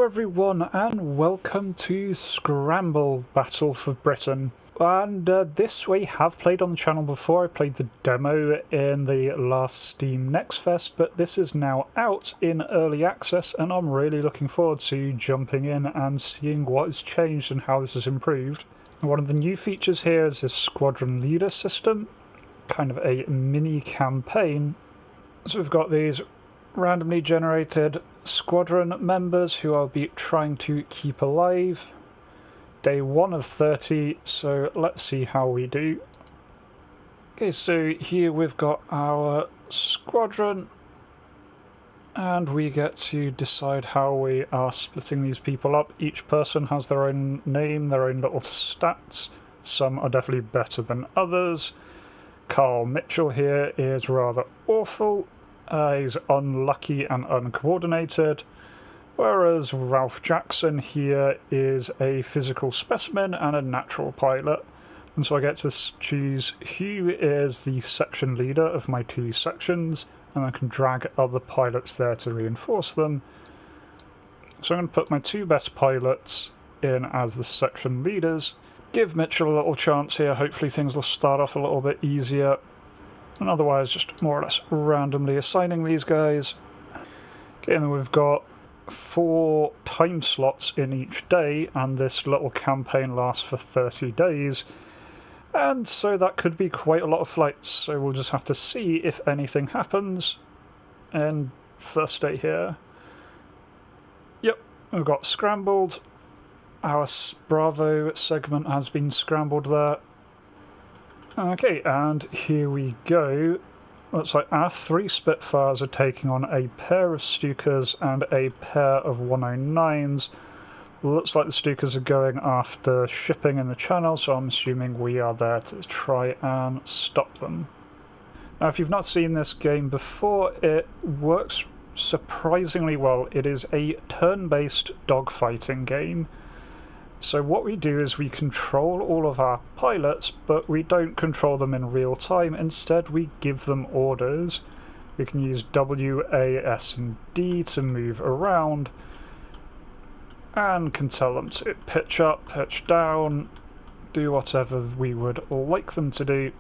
everyone and welcome to Scramble Battle for Britain. And this we have played on the channel before. I played the demo in the last Steam Next Fest, but this is now out in early access and I'm really looking forward to jumping in and seeing what has changed and how this has improved. One of the new features here is this squadron leader system, kind of a mini campaign. So we've got these randomly generated squadron members who I'll be trying to keep alive. Day 1 of 30, so let's see how we do. Okay, so here we've got our squadron and we get to decide how we are splitting these people up. Each person has their own name, their own little stats. Some are definitely better than others. Carl Mitchell here is rather awful. He's unlucky and uncoordinated, whereas Ralph Jackson here is a physical specimen and a natural pilot. And so I get to choose who is the section leader of my two sections, and I can drag other pilots there to reinforce them. So I'm going to put my two best pilots in as the section leaders. Give Mitchell a little chance here, hopefully things will start off a little bit easier. And otherwise just more or less randomly assigning these guys. Okay, and then we've got 4 time slots in each day, and this little campaign lasts for 30 days. And so that could be quite a lot of flights, so we'll just have to see if anything happens. And first day here. Yep, we've got scrambled. Our Bravo segment has been scrambled there. Okay, and here we go. Looks like our 3 Spitfires are taking on a pair of Stukas and a pair of 109s. Looks like the Stukas are going after shipping in the channel, so I'm assuming we are there to try and stop them. Now, if you've not seen this game before, it works surprisingly well. It is a turn-based dogfighting game. So what we do is we control all of our pilots, but we don't control them in real time. Instead, we give them orders. We can use W, A, S, and D to move around, and can tell them to pitch up, pitch down, do whatever we would like them to do.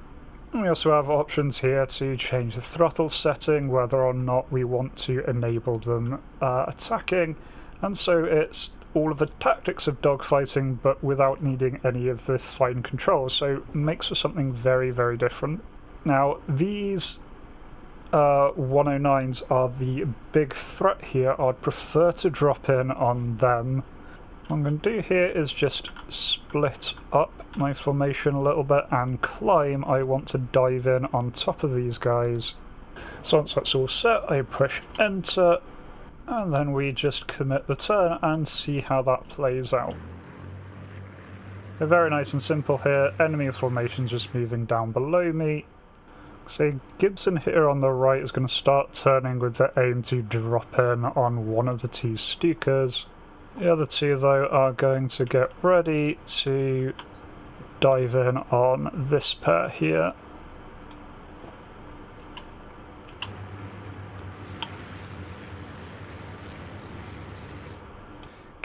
And we also have options here to change the throttle setting, whether or not we want to enable them attacking. And so it's all of the tactics of dogfighting, but without needing any of the fine controls, so it makes for something very, very different. Now, these 109s are the big threat here. I'd prefer to drop in on them. What I'm going to do here is just split up my formation a little bit and climb. I want to dive in on top of these guys. So once that's all set, I push enter. And then we just commit the turn and see how that plays out. Very nice and simple here. Enemy formation just moving down below me. So Gibson here on the right is going to start turning with the aim to drop in on one of the 2 Stukas. The other 2 though are going to get ready to dive in on this pair here.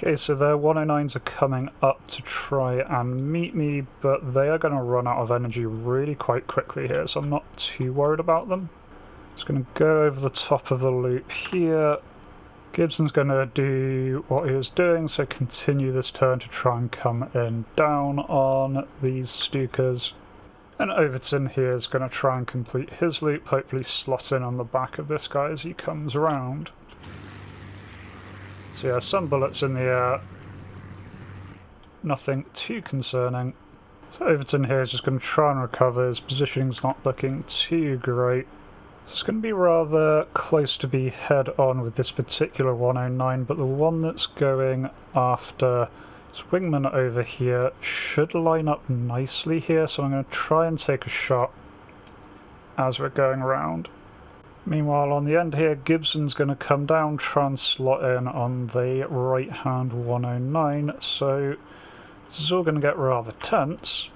Okay, so their 109s are coming up to try and meet me, but they are going to run out of energy really quite quickly here, so I'm not too worried about them. Just going to go over the top of the loop here. Gibson's going to do what he was doing, so continue this turn to try and come in down on these Stukas. And Overton here is going to try and complete his loop, hopefully slot in on the back of this guy as he comes around. So yeah, some bullets in the air, nothing too concerning. So Overton here is just going to try and recover. His positioning's not looking too great. So it's going to be rather close to be head on with this particular 109, but the one that's going after this wingman over here should line up nicely here, so I'm going to try and take a shot as we're going around. Meanwhile, on the end here, Gibson's going to come down, try and slot in on the right-hand 109, so this is all going to get rather tense.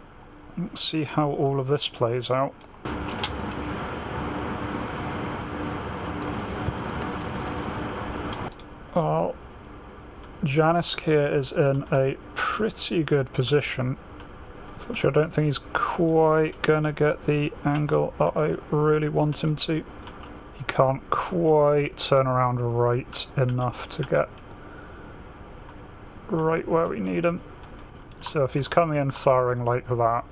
Let's see how all of this plays out. Well, Janisk here is in a pretty good position. Which I don't think he's quite gonna get the angle that I really want him to. He can't quite turn around right enough to get right where we need him. So if he's coming in firing like that,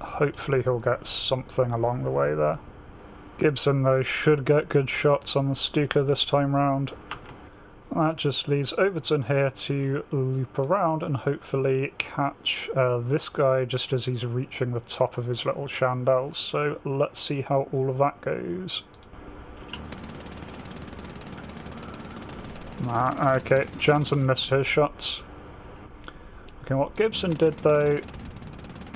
hopefully he'll get something along the way there. Gibson though should get good shots on the Stuka this time round. That just leaves Overton here to loop around and hopefully catch this guy just as he's reaching the top of his little chandels. So let's see how all of that goes. Okay, Jansen missed his shots. Okay, what Gibson did though,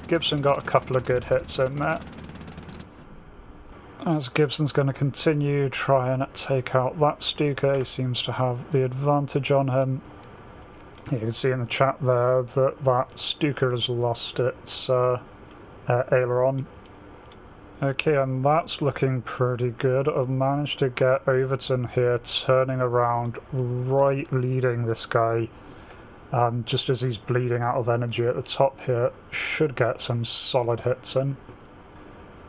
Gibson got a couple of good hits in there. As Gibson's going to continue try and take out that Stuka, he seems to have the advantage on him. You can see in the chat there that that Stuka has lost its aileron. Okay, and that's looking pretty good. I've managed to get Overton here turning around, right leading this guy. Just as he's bleeding out of energy at the top here, should get some solid hits in.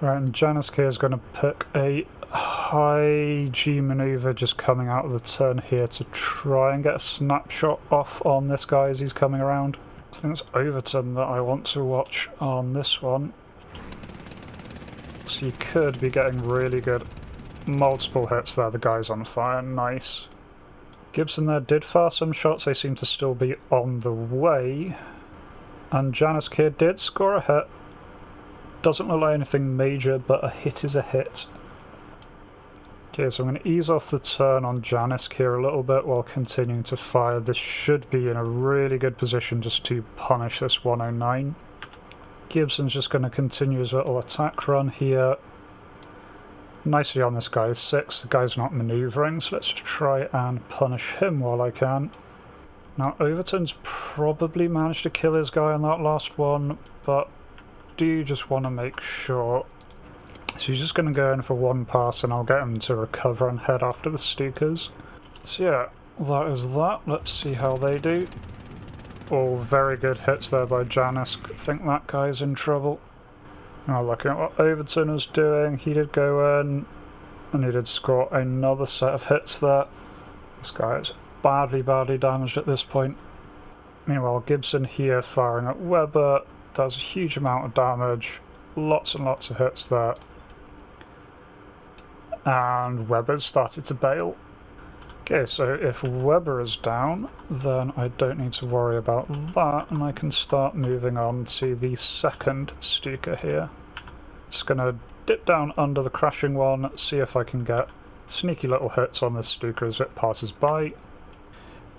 Right, and Janisk here is going to pick a high G manoeuvre just coming out of the turn here to try and get a snapshot off on this guy as he's coming around. I think it's Overton that I want to watch on this one. So you could be getting really good multiple hits there. The guy's on fire, nice. Gibson there did fire some shots, they seem to still be on the way. And Janisk here did score a hit. Doesn't look like anything major, but a hit is a hit. Okay, so I'm going to ease off the turn on Janisk here a little bit while continuing to fire. This should be in a really good position just to punish this 109. Gibson's just going to continue his little attack run here. Nicely on this guy's 6. The guy's not manoeuvring, so let's just try and punish him while I can. Now, Overton's probably managed to kill his guy on that last one, but do just want to make sure. So he's just going to go in for one pass and I'll get him to recover and head after the Stukas. So yeah, that is that. Let's see how they do. All very good hits there by Janisk. I think that guy's in trouble. Now looking at what Overton was doing, he did go in and he did score another set of hits there. This guy is badly damaged at this point. Meanwhile, Gibson here firing at Weber does a huge amount of damage, lots and lots of hits there. And Weber's started to bail. Okay, so if Weber is down, then I don't need to worry about that, and I can start moving on to the second Stuka here. Just gonna dip down under the crashing one, see if I can get sneaky little hits on this Stuka as it passes by.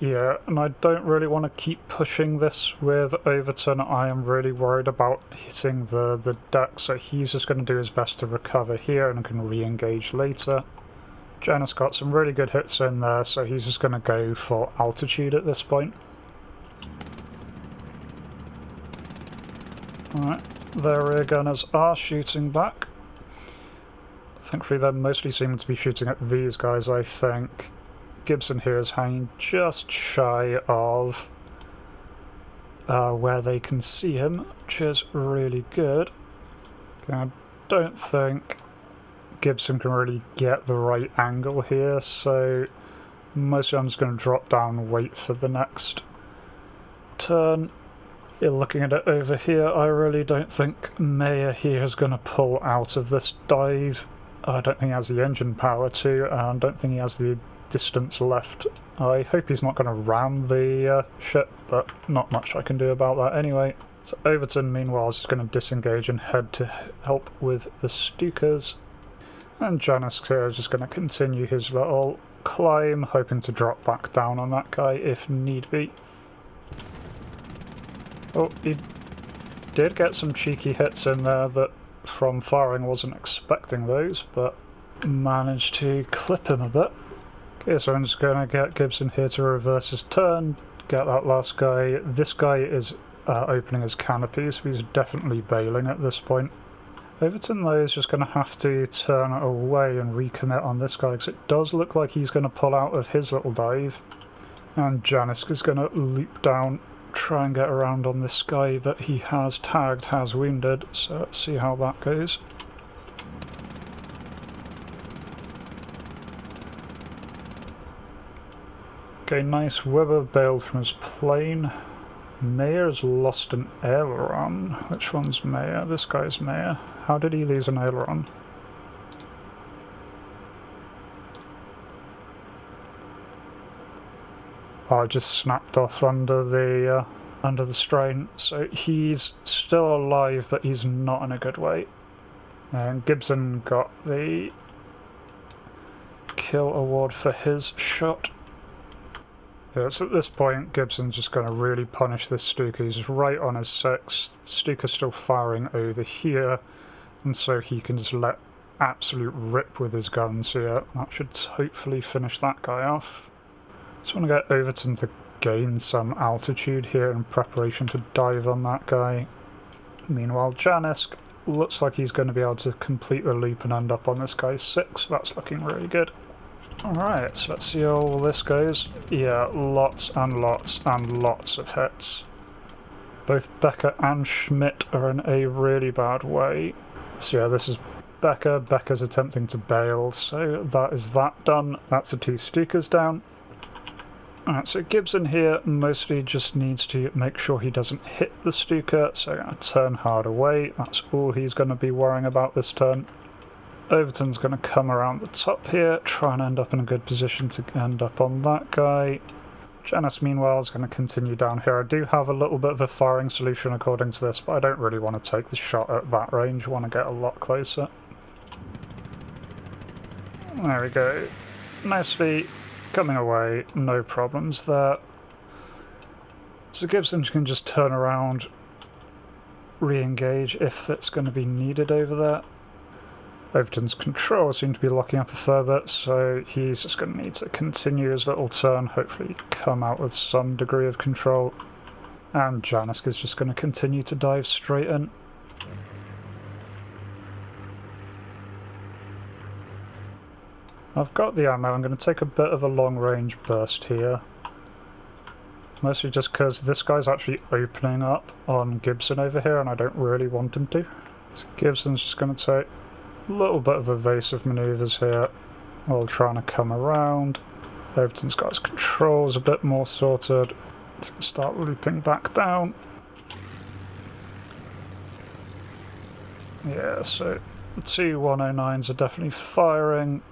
Yeah, and I don't really want to keep pushing this with Overton. I am really worried about hitting the deck, so he's just going to do his best to recover here and can re-engage later. Janus got some really good hits in there, so he's just going to go for altitude at this point. Alright, their rear gunners are shooting back. Thankfully they're mostly seeming to be shooting at these guys, I think. Gibson here is hanging just shy of where they can see him, which is really good. Okay, I don't think Gibson can really get the right angle here, so mostly I'm just going to drop down and wait for the next turn. Yeah, looking at it over here, I really don't think Mayer here is going to pull out of this dive. I don't think he has the engine power to, and I don't think he has the distance left. I hope he's not going to ram the ship, but not much I can do about that anyway. So Overton, meanwhile, is just going to disengage and head to help with the Stukas. And Janus here is just going to continue his little climb, hoping to drop back down on that guy if need be. Oh, he did get some cheeky hits in there that from firing wasn't expecting those, but managed to clip him a bit. Okay, so I'm just going to get Gibson here to reverse his turn, get that last guy. This guy is opening his canopy, so he's definitely bailing at this point. Overton though is just going to have to turn away and recommit on this guy, because it does look like he's going to pull out of his little dive. And Janisk is going to loop down, try and get around on this guy that he has tagged, has wounded, so let's see how that goes. Okay, nice. Weber bailed from his plane. Mayer's lost an aileron. Which one's Mayer? This guy's Mayer. How did he lose an aileron? Oh, it just snapped off under the strain. So he's still alive, but he's not in a good way. And Gibson got the kill award for his shot. Yeah, so at this point, Gibson's just going to really punish this Stuka. He's right on his 6. Stuka's still firing over here, and so he can just let absolute rip with his guns here. That should hopefully finish that guy off. Just want to get Overton to gain some altitude here in preparation to dive on that guy. Meanwhile, Janisk looks like he's going to be able to complete the loop and end up on this guy's 6. That's looking really good. Alright, so let's see how all this goes. Yeah, lots and lots and lots of hits. Both Becker and Schmidt are in a really bad way. So yeah, this is Becker. Becker's attempting to bail, so that is that done. That's the 2 Stukas down. Alright, so Gibson here mostly just needs to make sure he doesn't hit the Stuka, so I'm going to turn hard away. That's all he's going to be worrying about this turn. Overton's going to come around the top here, try and end up in a good position to end up on that guy. Janice, meanwhile, is going to continue down here. I do have a little bit of a firing solution according to this, but I don't really want to take the shot at that range. I want to get a lot closer. There we go. Nicely coming away, no problems there. So Gibson can just turn around, re-engage if that's going to be needed over there. Overton's controls seem to be locking up a fair bit, so he's just going to need to continue his little turn, hopefully come out with some degree of control. And Janisk is just going to continue to dive straight in. I've got the ammo. I'm going to take a bit of a long-range burst here. Mostly just because this guy's actually opening up on Gibson over here, and I don't really want him to. So Gibson's just going to take a little bit of evasive manoeuvres here while trying to come around. Overton's got his controls a bit more sorted. So start looping back down. Yeah, so the 2 109s are definitely firing.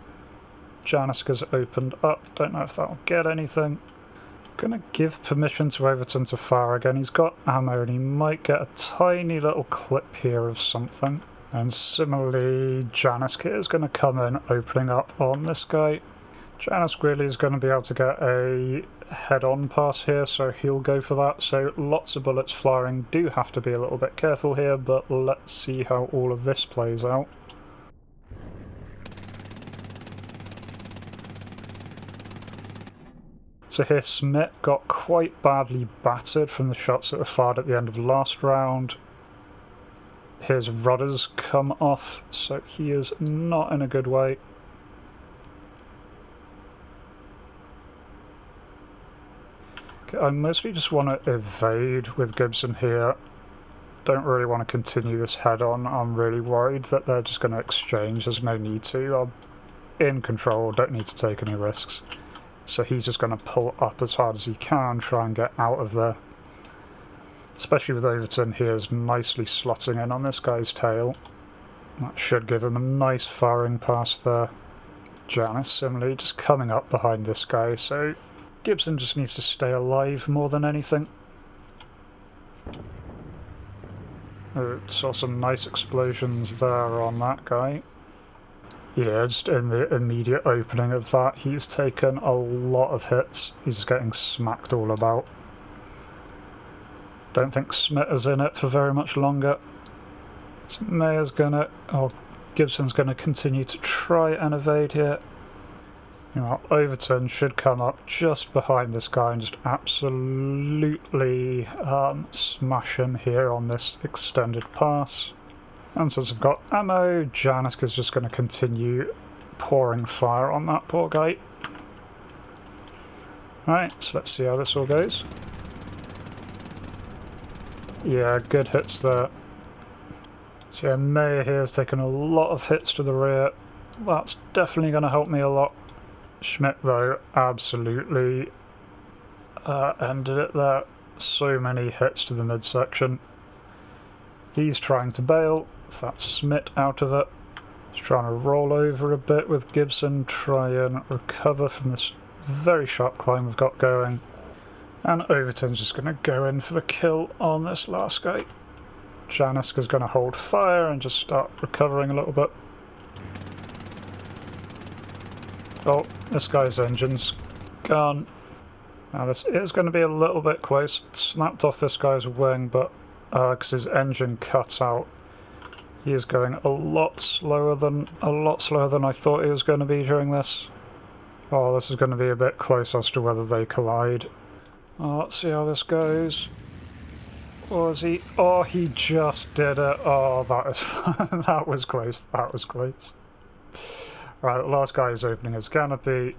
Janisk has opened up. Don't know if that'll get anything. Gonna give permission to Overton to fire again. He's got ammo and he might get a tiny little clip here of something. And similarly, Janisk here is going to come in, opening up on this guy. Janisk really is going to be able to get a head-on pass here, so he'll go for that. So lots of bullets flying. Do have to be a little bit careful here, but let's see how all of this plays out. So here Smith got quite badly battered from the shots that were fired at the end of the last round. His rudders come off, so he is not in a good way. Okay, I mostly just want to evade with Gibson here. Don't really want to continue this head on. I'm really worried that they're just going to exchange. There's no need to. I'm in control, don't need to take any risks. So he's just going to pull up as hard as he can, try and get out of there. Especially with Overton, he is nicely slotting in on this guy's tail. That should give him a nice firing pass there. Janice similarly just coming up behind this guy, so Gibson just needs to stay alive more than anything. Saw some nice explosions there on that guy. Yeah, just in the immediate opening of that, he's taken a lot of hits. He's getting smacked all about. Don't think Smith is in it for very much longer. So Mayer's gonna, or Gibson's gonna continue to try and evade here. You know, Overton should come up just behind this guy and just absolutely smash him here on this extended pass. And since I've got ammo, Janisk is just going to continue pouring fire on that poor guy. Alright, so let's see how this all goes. Yeah, good hits there. So yeah, May here has taken a lot of hits to the rear. That's definitely going to help me a lot. Schmidt, though, absolutely ended it there. So many hits to the midsection. He's trying to bail. So that's Schmidt out of it. He's trying to roll over a bit with Gibson, try and recover from this very sharp climb we've got going. And Overton's just going to go in for the kill on this last guy. Janiska's going to hold fire and just start recovering a little bit. Oh, this guy's engine's gone. Now this is going to be a little bit close. It snapped off this guy's wing, but because his engine cut out, he is going a lot slower than I thought he was going to be during this. Oh, this is going to be a bit close as to whether they collide. Oh, let's see how this goes. Was he? Oh, he just did it. Oh, that is that was close. That was close. Right, the last guy is opening his canopy.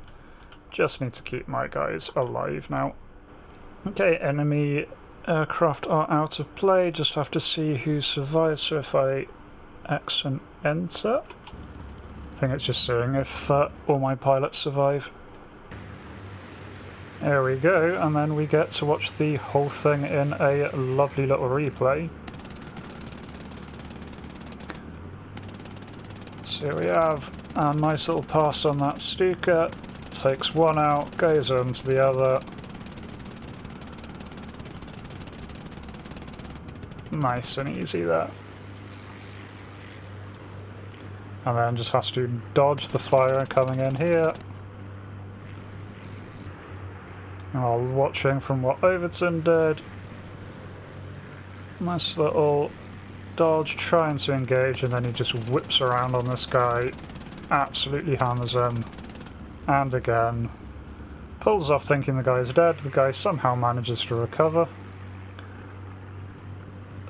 Just need to keep my guys alive now. Okay, enemy aircraft are out of play. Just have to see who survives. So if I X and enter, I think it's just seeing if all my pilots survive. There we go, and then we get to watch the whole thing in a lovely little replay. So here we have a nice little pass on that Stuka, takes one out, goes on to the other. Nice and easy there. And then just has to dodge the fire coming in here. While watching from what Overton did. Nice little dodge, trying to engage, and then he just whips around on this guy, absolutely hammers him, and again. Pulls off thinking the guy's dead, the guy somehow manages to recover.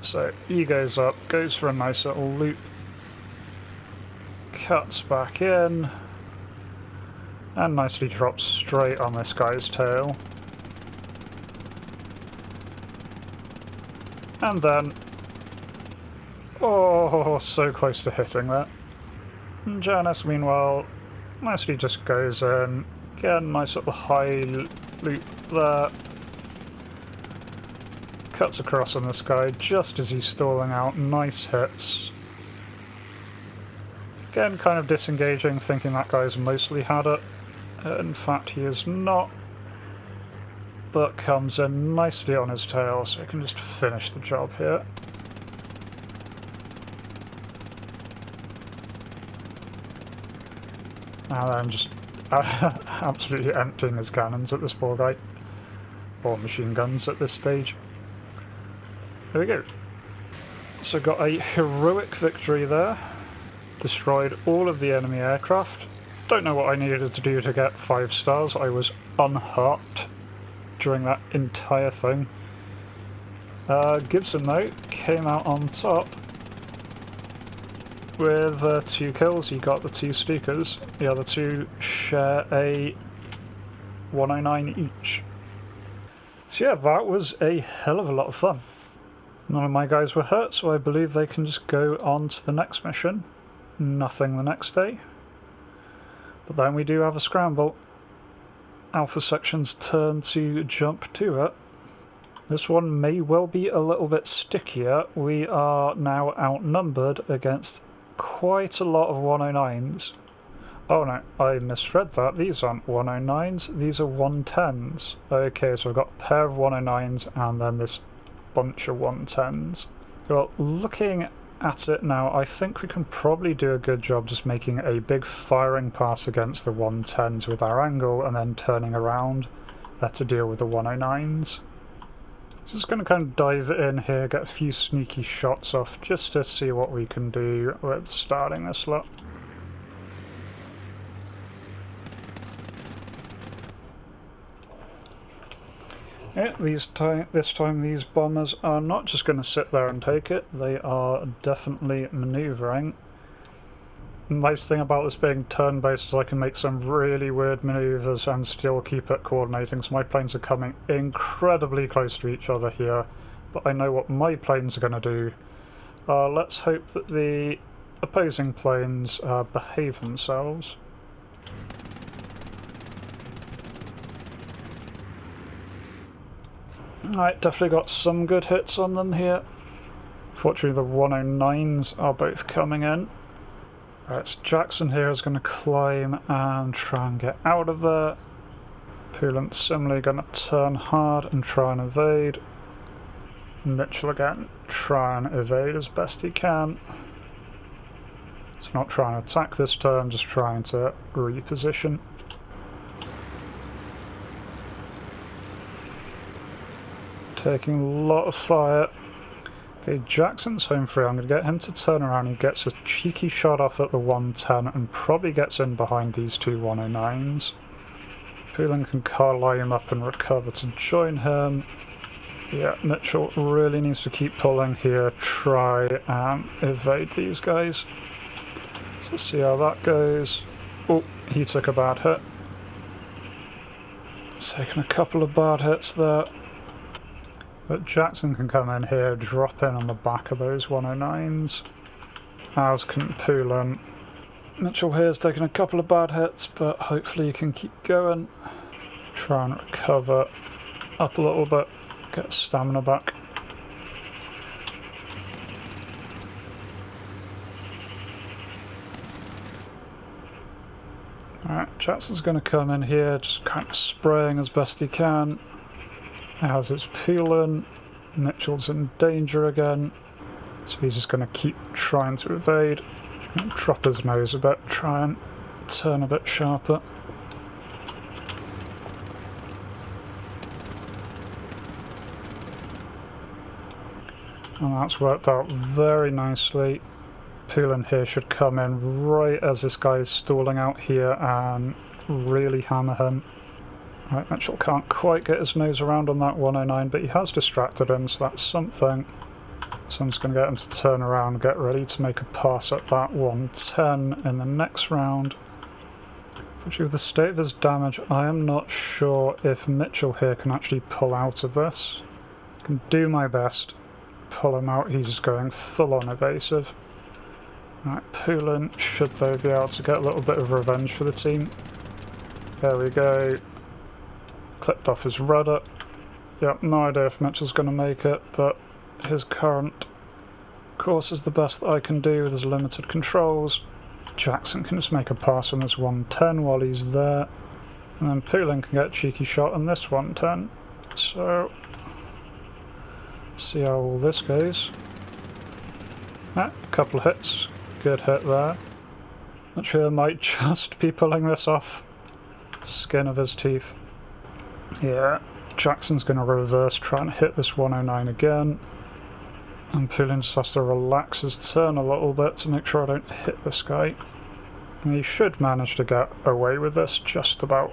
So he goes up, goes for a nice little loop, cuts back in, and nicely drops straight on this guy's tail. And then, oh, so close to hitting that. And Janice, meanwhile, nicely just goes in. Again, nice little high loop there. Cuts across on this guy just as he's stalling out. Nice hits. Again, kind of disengaging, thinking that guy's mostly had it. In fact, he is not. But comes in nicely on his tail, so he can just finish the job here. And then just absolutely emptying his cannons at this poor guy. Or machine guns at this stage. There we go. So got a heroic victory there. Destroyed all of the enemy aircraft. Don't know what I needed to do to get 5 stars. I was unhurt during that entire thing. Gibson, though, came out on top with 2 kills. He got the 2 Stukas. The other 2 share a 109 each. So yeah, that was a hell of a lot of fun. None of my guys were hurt, so I believe they can just go on to the next mission. Nothing the next day. But then we do have a scramble. Alpha Section's turn to jump to it. This one may well be a little bit stickier. We are now outnumbered against quite a lot of 109s. Oh no, I misread that. These aren't 109s, these are 110s. Okay, so I've got a pair of 109s and then this bunch of 110s. Well, looking at it now, I think we can probably do a good job just making a big firing pass against the 110s with our angle and then turning around to deal with the 109s. Just going to kind of dive in here, get a few sneaky shots off just to see what we can do with starting this lot. Yeah, this time these bombers are not just going to sit there and take it, they are definitely manoeuvring. Nice thing about this being turn-based is I can make some really weird maneuvers and still keep it coordinating, so my planes are coming incredibly close to each other here, but I know what my planes are going to do. Let's hope that the opposing planes behave themselves. Alright, definitely got some good hits on them here. Fortunately the 109s are both coming in. Alright, so Jackson here is going to climb and try and get out of there. Poulant's similarly going to turn hard and try and evade. Mitchell again, try and evade as best he can. He's not trying to attack this turn, just trying to reposition. Taking a lot of fire. Okay, Jackson's home free. I'm going to get him to turn around. He gets a cheeky shot off at the 110 and probably gets in behind these two 109s. Poulant can climb up and recover to join him. Yeah, Mitchell really needs to keep pulling here, try and evade these guys. So let's see how that goes. Oh, he took a bad hit. He's taken a couple of bad hits there. But Jackson can come in here, drop in on the back of those 109s. As can Poulant. Mitchell here's taken a couple of bad hits, but hopefully he can keep going. Try and recover up a little bit, get stamina back. Alright, Jackson's going to come in here, just kind of spraying as best he can. As his Poulant, Mitchell's in danger again, so he's just going to keep trying to evade. Drop his nose a bit, try and turn a bit sharper. And that's worked out very nicely. Poulant here should come in right as this guy is stalling out here and really hammer him. Right, Mitchell can't quite get his nose around on that 109, but he has distracted him, so that's something. So I'm just going to get him to turn around and get ready to make a pass at that 110 in the next round. Fortunately, with the state of his damage, I am not sure if Mitchell here can actually pull out of this. I can do my best. Pull him out, he's just going full-on evasive. Right, Poulant should though be able to get a little bit of revenge for the team. There we go. Clipped off his rudder. Yep, no idea if Mitchell's going to make it, but his current course is the best that I can do with his limited controls. Jackson can just make a pass on this 110 while he's there, and then Poulant can get a cheeky shot on this 110. So, see how all this goes. A couple of hits. Good hit there. Not sure I might just be pulling this off. Skin of his teeth. Yeah, Jackson's going to reverse, try and hit this 109 again. And Poulant just has to relax his turn a little bit to make sure I don't hit this guy. And he should manage to get away with this, just about.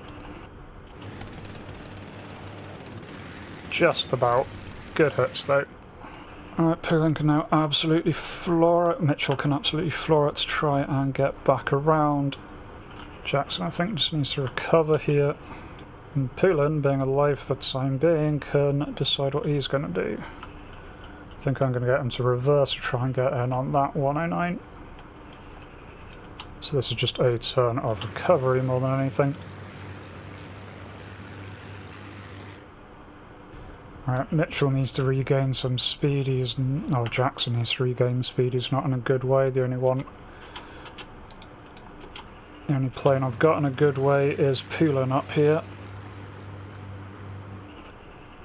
Just about. Good hits though. Alright, Poulant can now absolutely floor it. Mitchell can absolutely floor it to try and get back around. Jackson, I think, just needs to recover here. And Poulant, being alive for the time being, can decide what he's going to do. I think I'm going to get him to reverse, try and get in on that 109. So this is just a turn of recovery more than anything. Right, Mitchell needs to regain some speed. Jackson needs to regain speed. He's not in a good way. The only plane I've got in a good way is Poulant up here.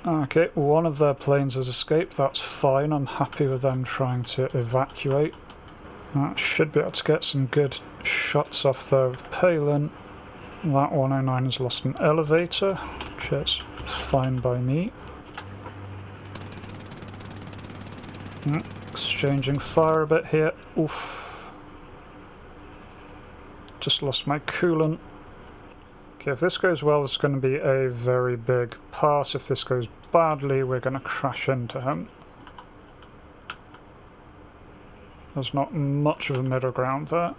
Okay, one of their planes has escaped. That's fine. I'm happy with them trying to evacuate. That should be able to get some good shots off there with Poulant. That 109 has lost an elevator, which is fine by me. Exchanging fire a bit here. Oof. Just lost my coolant. Okay, if this goes well, it's going to be a very big pass. If this goes badly, we're going to crash into him. There's not much of a middle ground there.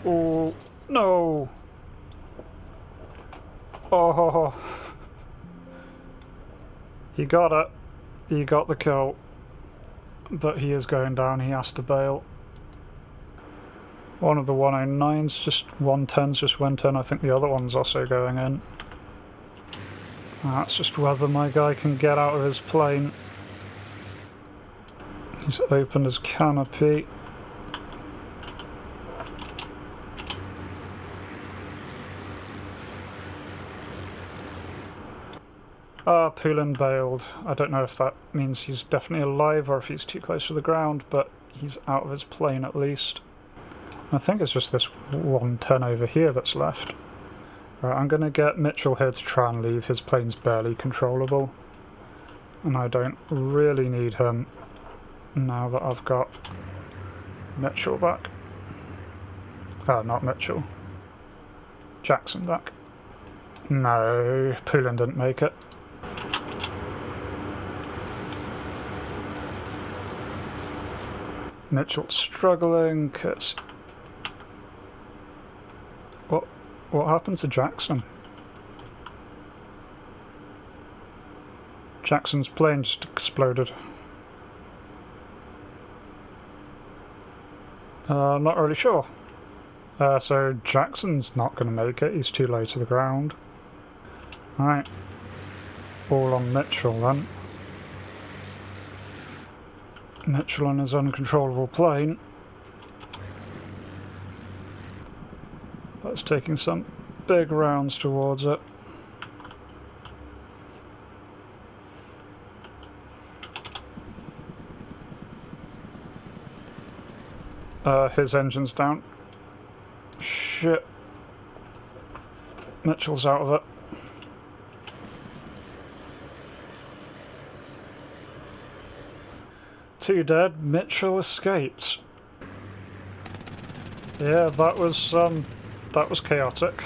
Oh, no! Oh, he got it. He got the kill. But he is going down, he has to bail. One of the 109s, just 110s just went in. I think the other one's also going in. That's just whether my guy can get out of his plane. He's opened his canopy. Ah, Poulin bailed. I don't know if that means he's definitely alive or if he's too close to the ground, but he's out of his plane at least. I think it's just this 110 over here that's left. Right, I'm going to get Mitchell here to try and leave. His plane's barely controllable. And I don't really need him now that I've got Mitchell back. Not Mitchell. Jackson back. No, Poulin didn't make it. Mitchell's struggling, cause... What happened to Jackson? Jackson's plane just exploded. I'm not really sure. So Jackson's not going to make it, he's too low to the ground. Alright. All on Mitchell then. Mitchell on his uncontrollable plane. That's taking some big rounds towards it. His engine's down. Shit. Mitchell's out of it. Two dead, Mitchell escaped. Yeah, that was chaotic.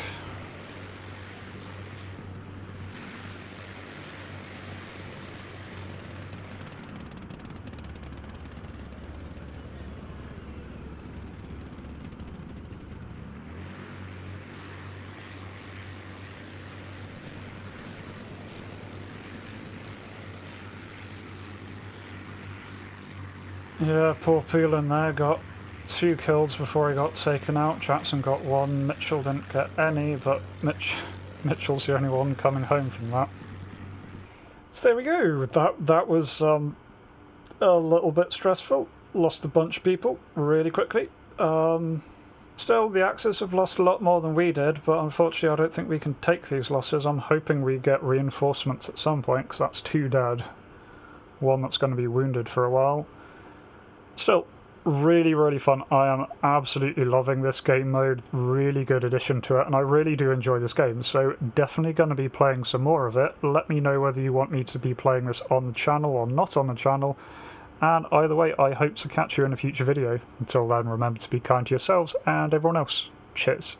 Yeah, poor Poulin there got 2 kills before he got taken out. Jackson got 1, Mitchell didn't get any, but Mitchell's the only one coming home from that. So there we go, that was a little bit stressful. Lost a bunch of people really quickly. Still, the Axis have lost a lot more than we did, but unfortunately I don't think we can take these losses. I'm hoping we get reinforcements at some point, because that's 2 dead. 1 that's going to be wounded for a while. Still, really, really fun. I am absolutely loving this game mode. Really good addition to it, and I really do enjoy this game, so definitely going to be playing some more of it. Let me know whether you want me to be playing this on the channel or not on the channel, and either way, I hope to catch you in a future video. Until then, remember to be kind to yourselves and everyone else. Cheers.